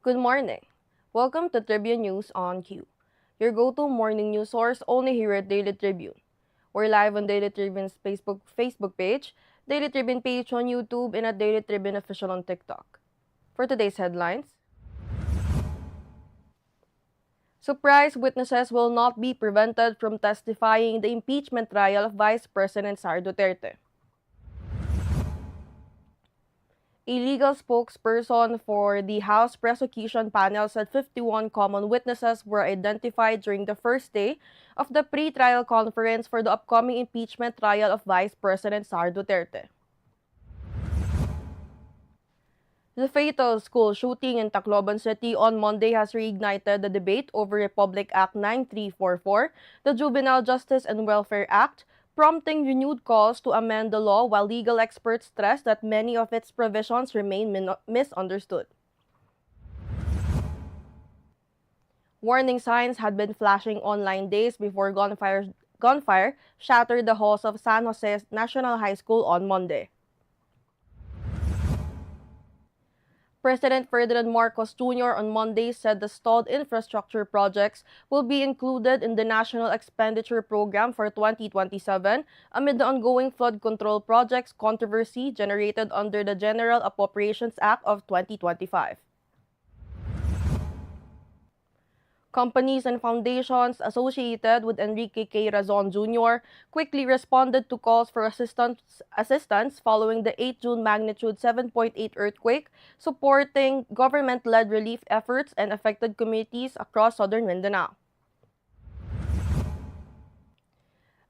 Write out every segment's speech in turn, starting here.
Good morning. Welcome to Tribune News on Q, your go-to morning news source only here at Daily Tribune. We're live on Daily Tribune's Facebook page, Daily Tribune page on YouTube, and at Daily Tribune Official on TikTok. For today's headlines, surprise witnesses will not be prevented from testifying in the impeachment trial of Vice President Sara Duterte. A legal spokesperson for the House prosecution panel said 51 common witnesses were identified during the first day of the pre-trial conference for the upcoming impeachment trial of Vice President Sara Duterte. The fatal school shooting in Tacloban City on Monday has reignited the debate over Republic Act 9344, the Juvenile Justice and Welfare Act, prompting renewed calls to amend the law while legal experts stress that many of its provisions remain misunderstood. Warning signs had been flashing online days before gunfire shattered the halls of San Jose National High School on Monday. President Ferdinand Marcos Jr. on Monday said the stalled infrastructure projects will be included in the National Expenditure Program for 2027 amid the ongoing flood control projects controversy generated under the General Appropriations Act of 2025. Companies and foundations associated with Enrique K. Razon Jr. quickly responded to calls for assistance following the 8 June magnitude 7.8 earthquake, supporting government-led relief efforts and affected communities across southern Mindanao.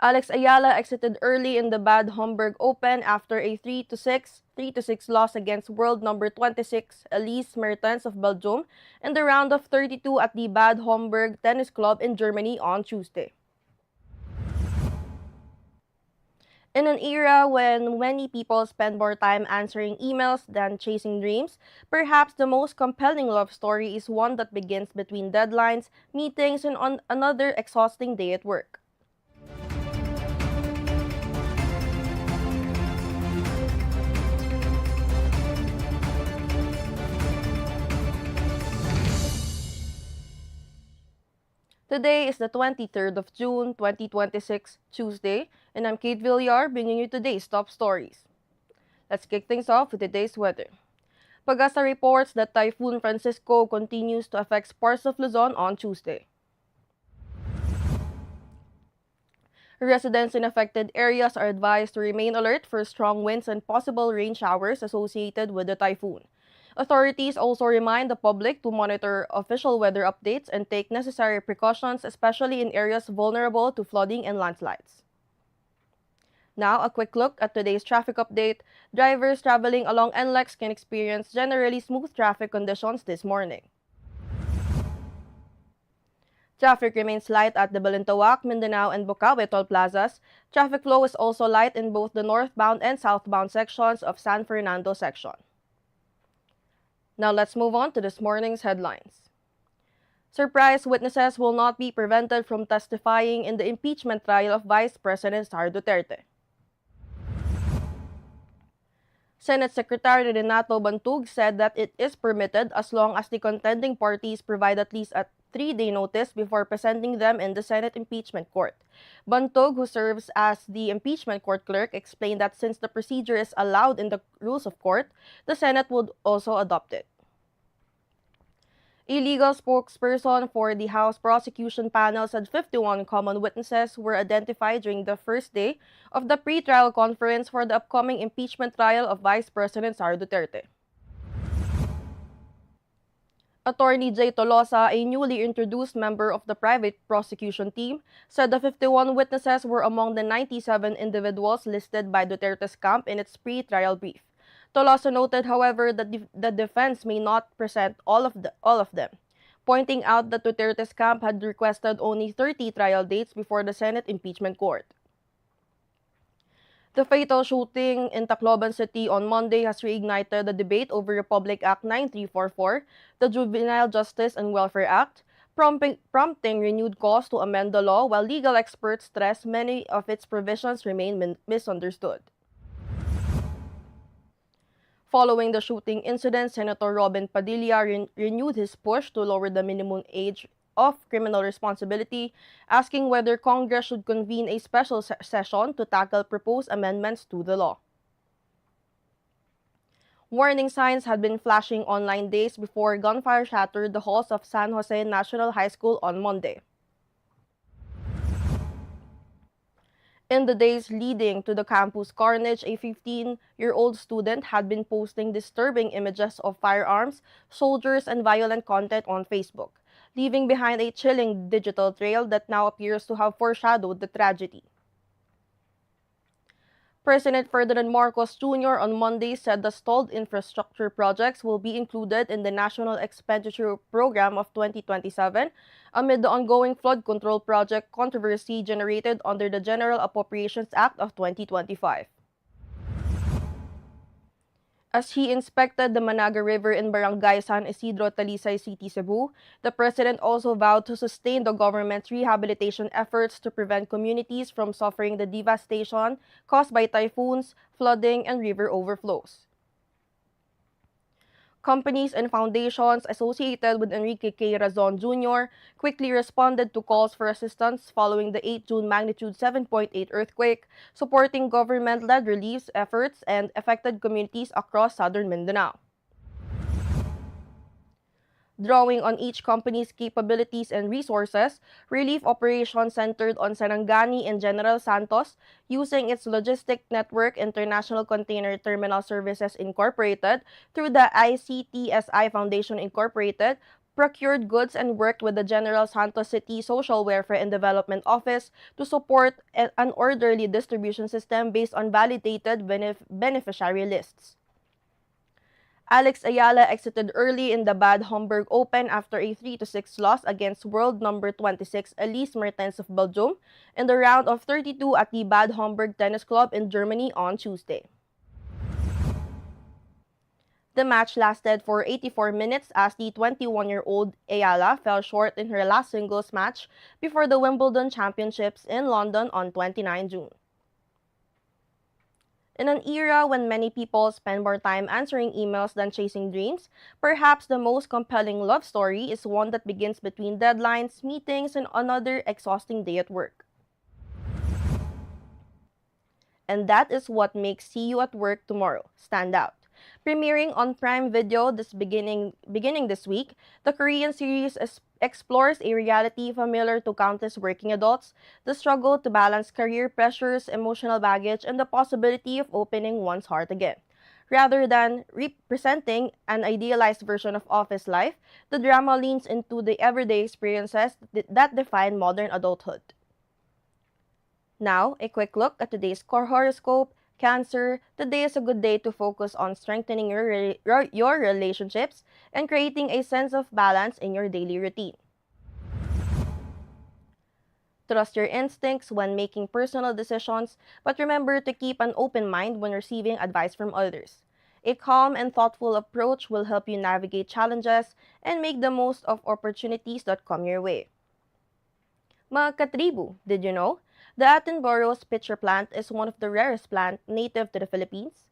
Alex Ayala exited early in the Bad Homburg Open after a 3-6 loss against world number 26 Elise Mertens of Belgium in the round of 32 at the Bad Homburg Tennis Club in Germany on Tuesday. In an era when many people spend more time answering emails than chasing dreams, perhaps the most compelling love story is one that begins between deadlines, meetings, and on another exhausting day at work. Today is the 23rd of June, 2026, Tuesday, and I'm Kate Villar, bringing you today's top stories. Let's kick things off with today's weather. Pagasa reports that Typhoon Francisco continues to affect parts of Luzon on Tuesday. Residents in affected areas are advised to remain alert for strong winds and possible rain showers associated with the typhoon. Authorities also remind the public to monitor official weather updates and take necessary precautions, especially in areas vulnerable to flooding and landslides. Now, a quick look at today's traffic update. Drivers traveling along NLEX can experience generally smooth traffic conditions this morning. Traffic remains light at the Balintawak, Mindanao, and Bocaue toll plazas. Traffic flow is also light in both the northbound and southbound sections of San Fernando section. Now let's move on to this morning's headlines. Surprise witnesses will not be prevented from testifying in the impeachment trial of Vice President Sara Duterte. Senate Secretary Renato Bantug said that it is permitted as long as the contending parties provide at least a 3-day notice before presenting them in the Senate Impeachment Court. Bantug, who serves as the Impeachment Court Clerk, explained that since the procedure is allowed in the rules of court, the Senate would also adopt it. A legal spokesperson for the House prosecution panel said 51 common witnesses were identified during the first day of the pre-trial conference for the upcoming impeachment trial of Vice President Sara Duterte. Attorney Jay Tolosa, a newly introduced member of the private prosecution team, said the 51 witnesses were among the 97 individuals listed by Duterte's camp in its pre-trial brief. Tolosa noted, however, that the defense may not present all of them, pointing out that Duterte's camp had requested only 30 trial dates before the Senate Impeachment Court. The fatal shooting in Tacloban City on Monday has reignited the debate over Republic Act 9344, the Juvenile Justice and Welfare Act, prompting renewed calls to amend the law while legal experts stress many of its provisions remain misunderstood. Following the shooting incident, Senator Robin Padilla renewed his push to lower the minimum age of criminal responsibility, asking whether Congress should convene a special session to tackle proposed amendments to the law. Warning signs had been flashing online days before gunfire shattered the halls of San Jose National High School on Monday. In the days leading to the campus carnage, a 15-year-old student had been posting disturbing images of firearms, soldiers, and violent content on Facebook, leaving behind a chilling digital trail that now appears to have foreshadowed the tragedy. President Ferdinand Marcos Jr. on Monday said the stalled infrastructure projects will be included in the National Expenditure Program of 2027 amid the ongoing flood control project controversy generated under the General Appropriations Act of 2025. As he inspected the Managa River in Barangay San Isidro, Talisay City, Cebu, the president also vowed to sustain the government's rehabilitation efforts to prevent communities from suffering the devastation caused by typhoons, flooding, and river overflows. Companies and foundations associated with Enrique K. Razon Jr. quickly responded to calls for assistance following the 8 June magnitude 7.8 earthquake, supporting government-led relief efforts and affected communities across southern Mindanao. Drawing on each company's capabilities and resources, relief operations centered on Sarangani and General Santos, using its logistic network International Container Terminal Services Incorporated through the ICTSI Foundation Incorporated, procured goods and worked with the General Santos City Social Welfare and Development Office to support an orderly distribution system based on validated beneficiary lists. Alex Ayala exited early in the Bad Homburg Open after a 3-6 loss against world number 26 Elise Mertens of Belgium in the round of 32 at the Bad Homburg Tennis Club in Germany on Tuesday. The match lasted for 84 minutes as the 21-year-old Ayala fell short in her last singles match before the Wimbledon Championships in London on 29 June. In an era when many people spend more time answering emails than chasing dreams, perhaps the most compelling love story is one that begins between deadlines, meetings, and another exhausting day at work. And that is what makes See You at Work Tomorrow stand out. Premiering on Prime Video beginning this week, the Korean series explores a reality familiar to countless working adults, the struggle to balance career pressures, emotional baggage, and the possibility of opening one's heart again. Rather than representing an idealized version of office life, the drama leans into the everyday experiences that define modern adulthood. Now, a quick look at today's core horoscope. Cancer, today is a good day to focus on strengthening your relationships and creating a sense of balance in your daily routine. Trust your instincts when making personal decisions, but remember to keep an open mind when receiving advice from others. A calm and thoughtful approach will help you navigate challenges and make the most of opportunities that come your way. Mga katribu, did you know? The Attenborough's pitcher plant is one of the rarest plants native to the Philippines.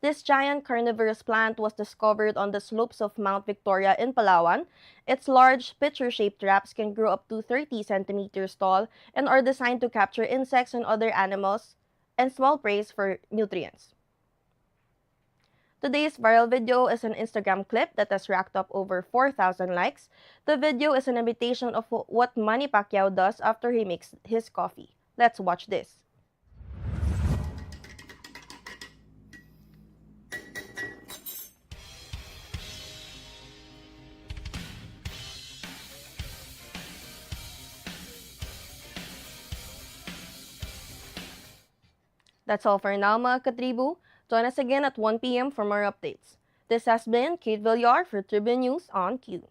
This giant carnivorous plant was discovered on the slopes of Mount Victoria in Palawan. Its large, pitcher-shaped wraps can grow up to 30 centimeters tall and are designed to capture insects and other animals and small prey for nutrients. Today's viral video is an Instagram clip that has racked up over 4,000 likes. The video is an imitation of what Manny Pacquiao does after he makes his coffee. Let's watch this. That's all for now, mga katribu. Join us again at 1 p.m. for more updates. This has been Kate Villar for Tribune News on Q.